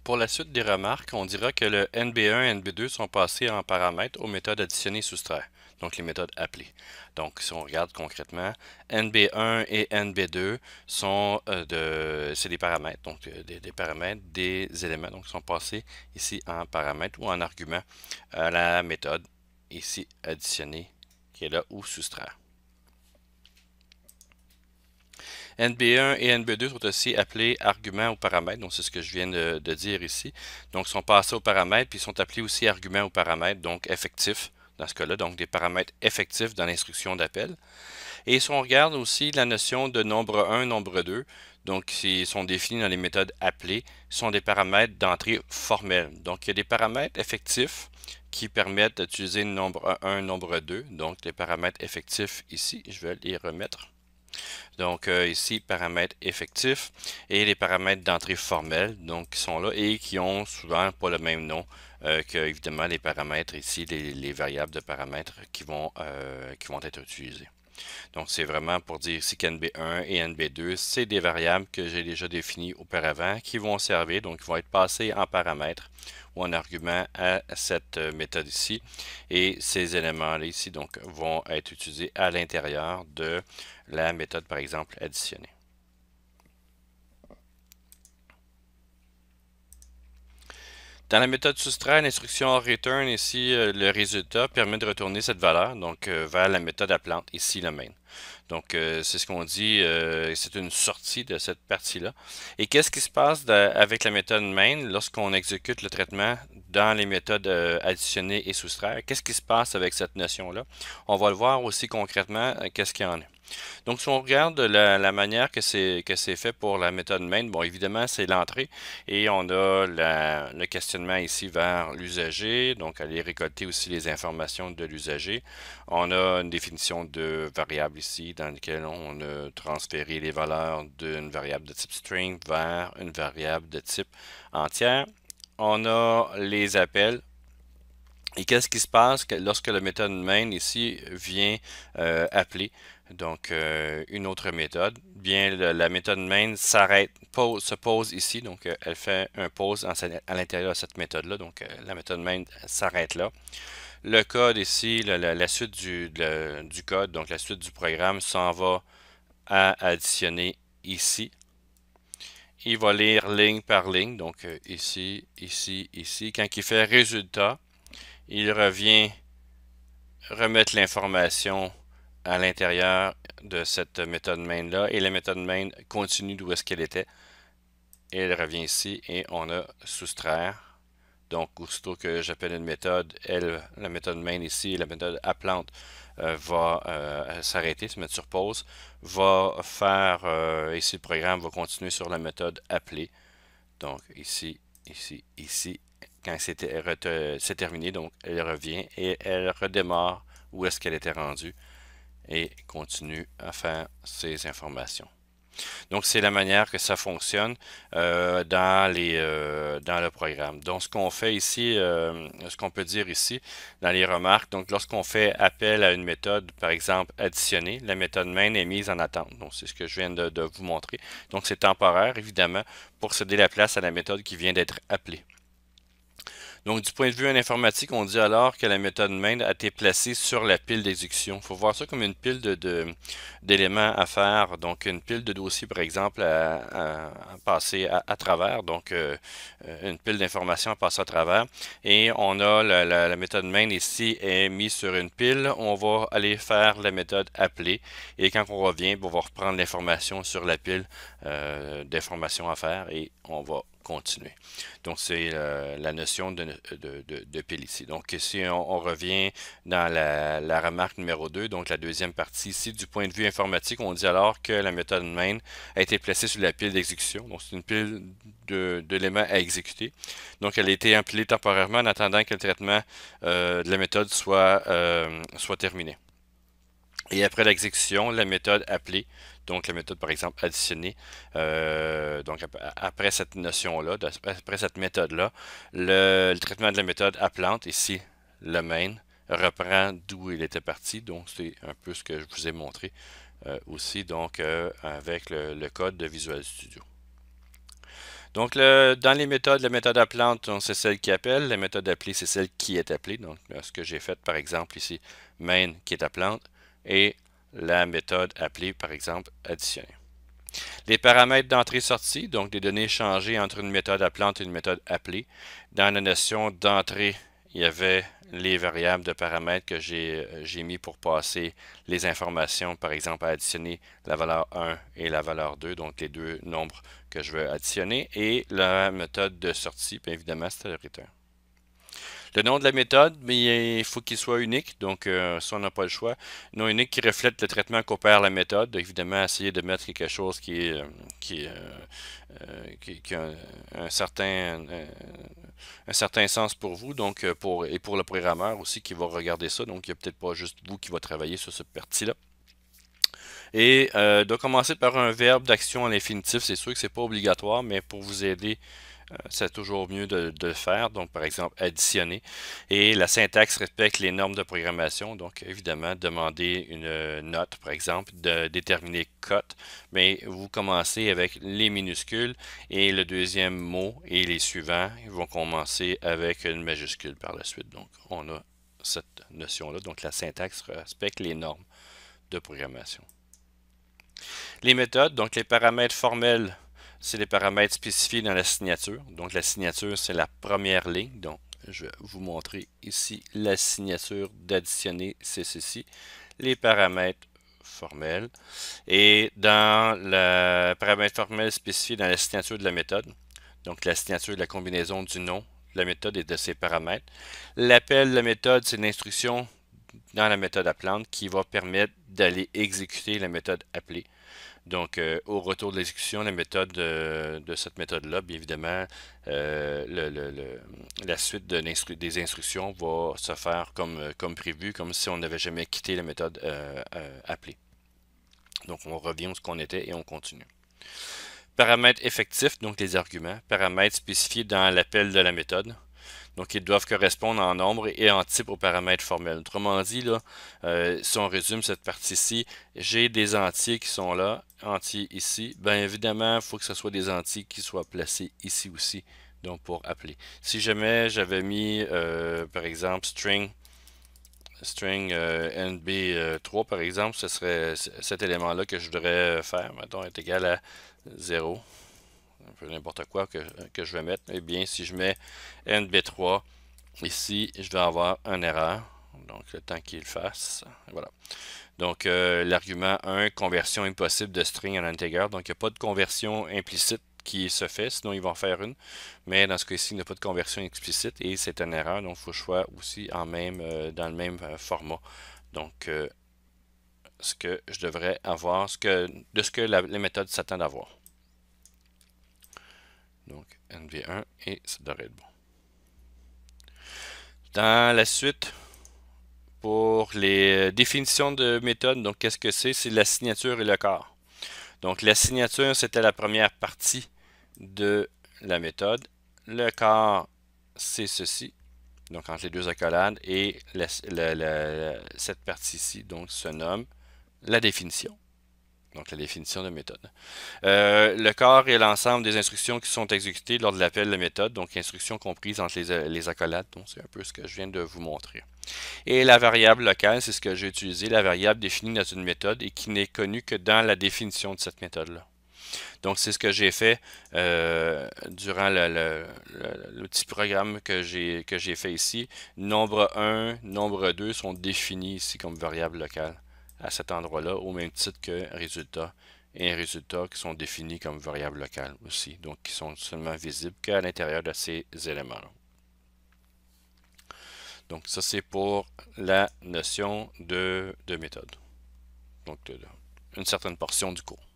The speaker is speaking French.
Pour la suite des remarques, on dira que le NB1 et NB2 sont passés en paramètres aux méthodes additionner et soustraire, donc les méthodes appelées. Donc si on regarde concrètement, NB1 et NB2 sont c'est des paramètres, donc des paramètres des éléments, donc sont passés ici en paramètres ou en argument à la méthode ici additionner qui est là ou soustraire. NB1 et NB2 sont aussi appelés arguments ou paramètres, donc c'est ce que je viens de dire ici. Donc ils sont passés aux paramètres, puis ils sont appelés aussi arguments ou paramètres, donc effectifs dans ce cas-là, donc des paramètres effectifs dans l'instruction d'appel. Et si on regarde aussi la notion de nombre 1, nombre 2, donc ils sont définis dans les méthodes appelées, sont des paramètres d'entrée formelle. Donc il y a des paramètres effectifs qui permettent d'utiliser le nombre 1, nombre 2, donc les paramètres effectifs ici, je vais les remettre. Donc ici, paramètres effectifs et les paramètres d'entrée formelle, donc qui sont là et qui ont souvent pas le même nom que évidemment les paramètres ici, les variables de paramètres qui vont être utilisées. Donc c'est vraiment pour dire ici qu'NB1 et NB2, c'est des variables que j'ai déjà définies auparavant qui vont servir, donc qui vont être passées en paramètres ou en argument à cette méthode ici. Et ces éléments-là ici donc vont être utilisés à l'intérieur de la méthode par exemple additionner. Dans la méthode soustraire, l'instruction return ici, le résultat permet de retourner cette valeur donc vers la méthode appelante, ici le main. Donc c'est ce qu'on dit, c'est une sortie de cette partie-là. Et qu'est-ce qui se passe avec la méthode main lorsqu'on exécute le traitement dans les méthodes additionner et soustraire? Qu'est-ce qui se passe avec cette notion-là? On va le voir aussi concrètement, qu'est-ce qu'il y en a. Donc, si on regarde la manière que c'est fait pour la méthode main, bon, évidemment, c'est l'entrée et on a le questionnement ici vers l'usager, donc aller récolter aussi les informations de l'usager. On a une définition de variable ici dans laquelle on a transféré les valeurs d'une variable de type string vers une variable de type entière. On a les appels. Et qu'est-ce qui se passe lorsque la méthode main ici vient appeler donc une autre méthode? Bien, la méthode main s'arrête, se pose ici, donc elle fait un pause à l'intérieur de cette méthode-là, donc la méthode main s'arrête là. Le code ici, la suite du code, donc la suite du programme s'en va à additionner ici. Il va lire ligne par ligne, donc ici, ici, ici. Quand il fait résultat, il revient remettre l'information à l'intérieur de cette méthode main-là et la méthode main continue d'où est-ce qu'elle était. Et elle revient ici et on a soustraire. Donc, aussitôt que j'appelle une méthode, la méthode main ici, la méthode appelante va s'arrêter, se mettre sur pause, va faire, ici le programme va continuer sur la méthode appelée. Donc, ici, ici, ici, quand c'est terminé, donc elle revient et elle redémarre où est-ce qu'elle était rendue et continue à faire ses informations. Donc, c'est la manière que ça fonctionne dans le programme. Donc, ce qu'on fait ici, ce qu'on peut dire ici dans les remarques, donc lorsqu'on fait appel à une méthode, par exemple additionner, la méthode main est mise en attente. Donc, c'est ce que je viens de vous montrer. Donc, c'est temporaire, évidemment, pour céder la place à la méthode qui vient d'être appelée. Donc, du point de vue en informatique, on dit alors que la méthode main a été placée sur la pile d'exécution. Il faut voir ça comme une pile d'éléments à faire. Donc, une pile de dossiers, par exemple, à passer à travers. Donc, une pile d'informations à passer à travers. Et on a la méthode main ici est mise sur une pile. On va aller faire la méthode appeler. Et quand on revient, on va reprendre l'information sur la pile d'informations à faire et on va continuer. Donc, c'est la notion de pile ici. Donc, si on revient dans la remarque numéro 2, donc la deuxième partie ici, du point de vue informatique, on dit alors que la méthode main a été placée sur la pile d'exécution. Donc, c'est une pile d'éléments à exécuter. Donc, elle a été empilée temporairement en attendant que le traitement de la méthode soit terminé. Et après l'exécution, la méthode appelée, donc la méthode par exemple additionnée, donc après cette notion-là, après cette méthode-là, le traitement de la méthode appelante, ici le main, reprend d'où il était parti. Donc c'est un peu ce que je vous ai montré aussi donc avec le code de Visual Studio. Donc, dans les méthodes, la méthode appelante, c'est celle qui appelle. La méthode appelée, c'est celle qui est appelée. Donc, ce que j'ai fait, par exemple, ici, main qui est appelante et la méthode appelée, par exemple, additionner. Les paramètres d'entrée-sortie, donc des données échangées entre une méthode appelante et une méthode appelée. Dans la notion d'entrée, il y avait les variables de paramètres que j'ai mis pour passer les informations, par exemple, à additionner la valeur 1 et la valeur 2, donc les deux nombres que je veux additionner, et la méthode de sortie, bien évidemment, c'est le return. Le nom de la méthode, mais il faut qu'il soit unique, donc ça on n'a pas le choix. Nom unique qui reflète le traitement qu'opère la méthode. Évidemment, essayer de mettre quelque chose qui a un certain sens pour vous, donc et pour le programmeur aussi qui va regarder ça. Donc il n'y a peut-être pas juste vous qui va travailler sur cette partie-là. Et doit commencer par un verbe d'action à l'infinitif. C'est sûr que c'est pas obligatoire, mais pour vous aider c'est toujours mieux de le faire. Donc, par exemple, additionner. Et la syntaxe respecte les normes de programmation. Donc, évidemment, demander une note, par exemple, de déterminer cote. Mais vous commencez avec les minuscules et le deuxième mot et les suivants ils vont commencer avec une majuscule par la suite. Donc, on a cette notion-là. Donc, la syntaxe respecte les normes de programmation. Les méthodes, donc les paramètres formels, c'est les paramètres spécifiés dans la signature. Donc la signature, c'est la première ligne. Donc je vais vous montrer ici la signature d'additionner, c'est ceci. Les paramètres formels. Et dans le paramètre formel spécifié dans la signature de la méthode, donc la signature de la combinaison du nom de la méthode et de ses paramètres. L'appel de la méthode, c'est l'instruction dans la méthode appelante qui va permettre d'aller exécuter la méthode appelée. Donc, au retour de l'exécution, la méthode de cette méthode-là, bien évidemment, la suite des instructions va se faire comme prévu, comme si on n'avait jamais quitté la méthode appelée. Donc, on revient où ce qu'on était et on continue. Paramètres effectifs, donc les arguments. Paramètres spécifiés dans l'appel de la méthode. Donc, ils doivent correspondre en nombre et en type aux paramètres formels. Autrement dit, là, si on résume cette partie-ci, j'ai des entiers qui sont là, entiers ici. Bien évidemment, il faut que ce soit des entiers qui soient placés ici aussi, donc pour appeler. Si jamais j'avais mis, par exemple, string NB3, par exemple, ce serait cet élément-là que je voudrais faire. Mettons, est égal à 0. Un peu n'importe quoi que je vais mettre. Eh bien, si je mets NB3, ici, je vais avoir une erreur. Donc, le temps qu'il fasse. Voilà. Donc, l'argument 1, conversion impossible de string en integer. Donc, il n'y a pas de conversion implicite qui se fait, sinon ils vont en faire une. Mais dans ce cas-ci, il n'y a pas de conversion explicite et c'est une erreur. Donc, il faut que je sois aussi dans le même format. Donc, ce que je devrais avoir, de ce que les méthodes s'attendent à avoir. Donc, NV1 et ça devrait être bon. Dans la suite, pour les définitions de méthode, donc qu'est-ce que c'est? C'est la signature et le corps. Donc la signature, c'était la première partie de la méthode. Le corps, c'est ceci, donc entre les deux accolades, et cette partie-ci, donc se nomme la définition. Donc la définition de méthode. Le corps est l'ensemble des instructions qui sont exécutées lors de l'appel de méthode, donc instructions comprises entre les accolades. Donc c'est un peu ce que je viens de vous montrer. Et la variable locale, c'est ce que j'ai utilisé, la variable définie dans une méthode et qui n'est connue que dans la définition de cette méthode-là. Donc c'est ce que j'ai fait durant le petit programme que j'ai fait ici. Nombre 1, nombre 2 sont définis ici comme variable locale à cet endroit-là, au même titre que résultat et résultats qui sont définis comme variable locale aussi, donc qui sont seulement visibles qu'à l'intérieur de ces éléments-là. Donc ça c'est pour la notion de méthode, donc une certaine portion du cours.